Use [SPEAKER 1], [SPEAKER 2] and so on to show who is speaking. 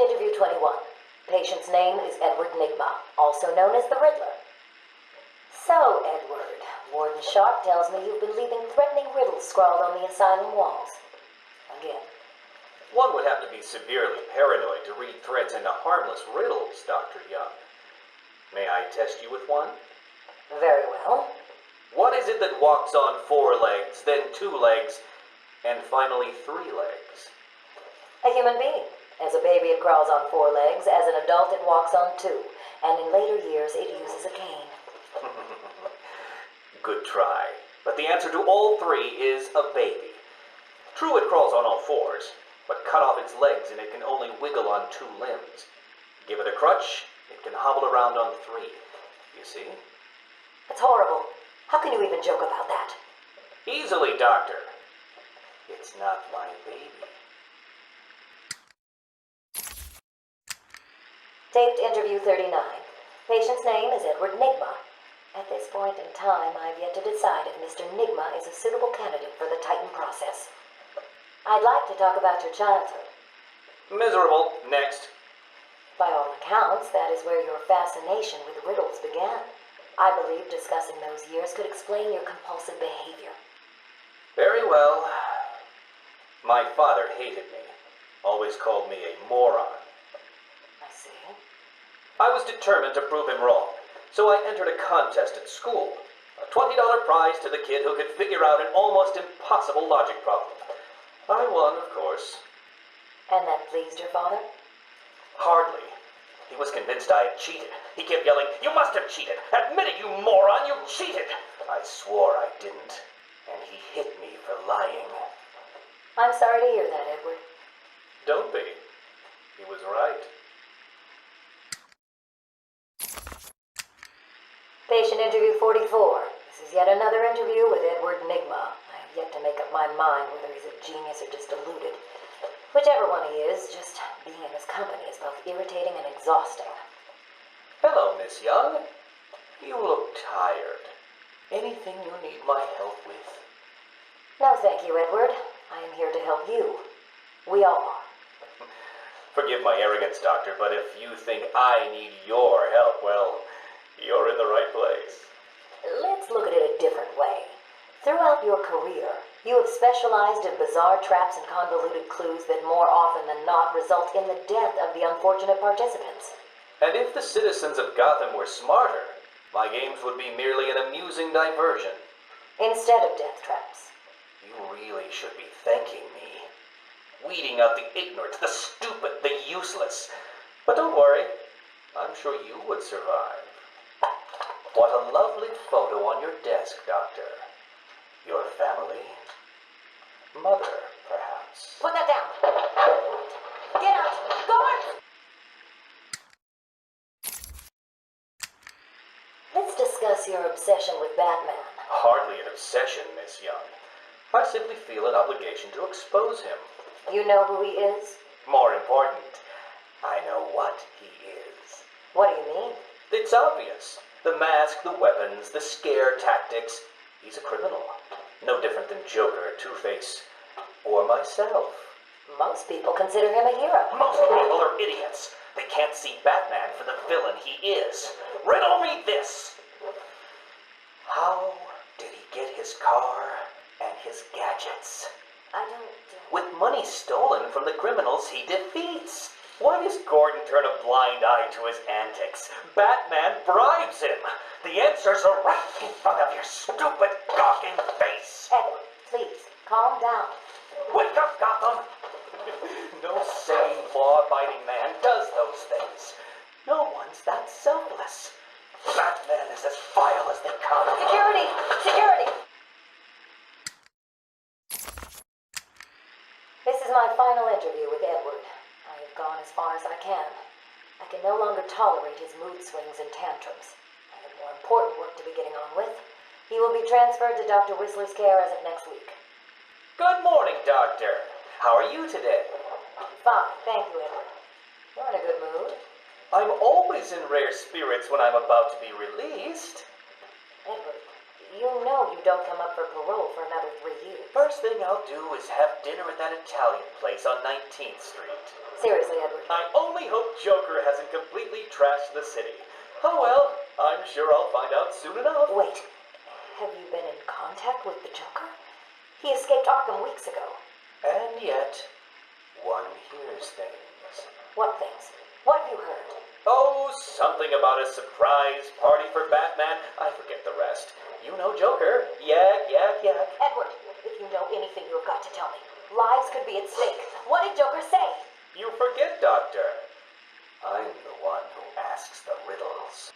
[SPEAKER 1] interview 21. Patient's name is Edward Nigma, also known as the Riddler. So, Edward, Warden Sharp tells me you've been leaving threatening riddles scrawled on the asylum walls. Again.
[SPEAKER 2] One would have to be severely paranoid to read threats into harmless riddles, Dr. Young. May I test you with one?
[SPEAKER 1] Very well.
[SPEAKER 2] What is it that walks on 4 legs, then 2 legs, and finally 3 legs?
[SPEAKER 1] A human being. As a baby, it crawls on 4 legs. As an adult, it walks on 2. And in later years, it uses a cane.
[SPEAKER 2] Good try. But the answer to all 3 is a baby. True, it crawls on all 4s, but cut off its legs and it can only wiggle on 2 limbs. Give it a crutch, it can hobble around on 3. You see?
[SPEAKER 1] It's horrible. How can you even joke about that?
[SPEAKER 2] Easily, Doctor. It's not my baby.
[SPEAKER 1] Taped interview 39. Patient's name is Edward Nigma. At this point in time, I've yet to decide if Mr. Nigma is a suitable candidate for the Titan process. I'd like to talk about your childhood.
[SPEAKER 2] Miserable. Next.
[SPEAKER 1] By all accounts, that is where your fascination with riddles began. I believe discussing those years could explain your compulsive behavior.
[SPEAKER 2] Very well. My father hated me. Always called me a moron.
[SPEAKER 1] I see.
[SPEAKER 2] I was determined to prove him wrong, so I entered a contest at school. A $20 prize to the kid who could figure out an almost impossible logic problem. I won, of course.
[SPEAKER 1] And that pleased your father?
[SPEAKER 2] Hardly. He was convinced I had cheated. He kept yelling, "You must have cheated! Admit it, you moron! You cheated!" I swore I didn't, and he hit me for lying.
[SPEAKER 1] I'm sorry to hear that, Edward.
[SPEAKER 2] Don't be. He was right.
[SPEAKER 1] Patient interview 44. This is yet another interview with Edward Nigma. I have yet to make up my mind whether he's a genius or just deluded. Whichever one he is, just being in his company is both irritating and exhausting.
[SPEAKER 2] Hello, Miss Young. You look tired. Anything you need my help with?
[SPEAKER 1] No, thank you, Edward. I am here to help you. We all are.
[SPEAKER 2] Forgive my arrogance, Doctor, but if you think I need your help, well, you're in the right place.
[SPEAKER 1] Let's look at it a different way. Throughout your career, you have specialized in bizarre traps and convoluted clues that more often than not result in the death of the unfortunate participants.
[SPEAKER 2] And if the citizens of Gotham were smarter, my games would be merely an amusing diversion.
[SPEAKER 1] Instead of death traps.
[SPEAKER 2] You really should be thanking me. Weeding out the ignorant, the stupid, the useless. But don't worry, I'm sure you would survive. What a lovely photo on your desk, Doctor. Your family? Mother, perhaps.
[SPEAKER 1] Put that down. Get out. Go on. Let's discuss your obsession with Batman.
[SPEAKER 2] Hardly an obsession, Miss Young. I simply feel an obligation to expose him.
[SPEAKER 1] You know who he is?
[SPEAKER 2] More important, I know what he is.
[SPEAKER 1] What do you mean?
[SPEAKER 2] It's obvious. The mask, the weapons, the scare tactics. He's a criminal. No different than Joker, Two-Face, or myself.
[SPEAKER 1] Most people consider him a hero.
[SPEAKER 2] Most people are idiots. They can't see Batman for the villain he is. Riddle me this. How did he get his car and his gadgets?
[SPEAKER 1] I don't...
[SPEAKER 2] With money stolen from the criminals he defeats. Why does Gordon turn a blind eye to his antics? Batman bribes him. The answers are right in front of your stupid, gawking face.
[SPEAKER 1] Edward, please, calm down.
[SPEAKER 2] Wake up, Gotham! No sane, law-abiding man does those things. No one's that selfless. Batman is as vile as they come.
[SPEAKER 1] Security! Security! This is my final interview with Edward. I have gone as far as I can. I can no longer tolerate his mood swings and tantrums. I have more important work to be getting on with. He will be transferred to Dr. Whistler's care as of next week.
[SPEAKER 2] Good morning, Doctor. How are you today?
[SPEAKER 1] Fine, thank you, Edward. You're in a good mood.
[SPEAKER 2] I'm always in rare spirits when I'm about to be released.
[SPEAKER 1] Edward, You know you don't come up for parole for another 3 years.
[SPEAKER 2] First thing I'll do is have dinner at that Italian place on 19th Street.
[SPEAKER 1] Seriously, Edward.
[SPEAKER 2] I only hope Joker hasn't completely trashed the city. Oh well, I'm sure I'll find out soon enough.
[SPEAKER 1] Wait, have you been in contact with the Joker? He escaped Arkham weeks ago.
[SPEAKER 2] And yet, one hears things.
[SPEAKER 1] What things? What have you heard?
[SPEAKER 2] Oh, something about a surprise party for Batman. I forget the rest. You know Joker. Yak, yak, yak.
[SPEAKER 1] Edward, if you know anything, you have got to tell me. Lives could be at stake. What did Joker say?
[SPEAKER 2] You forget, Doctor. I'm the one who asks the riddles.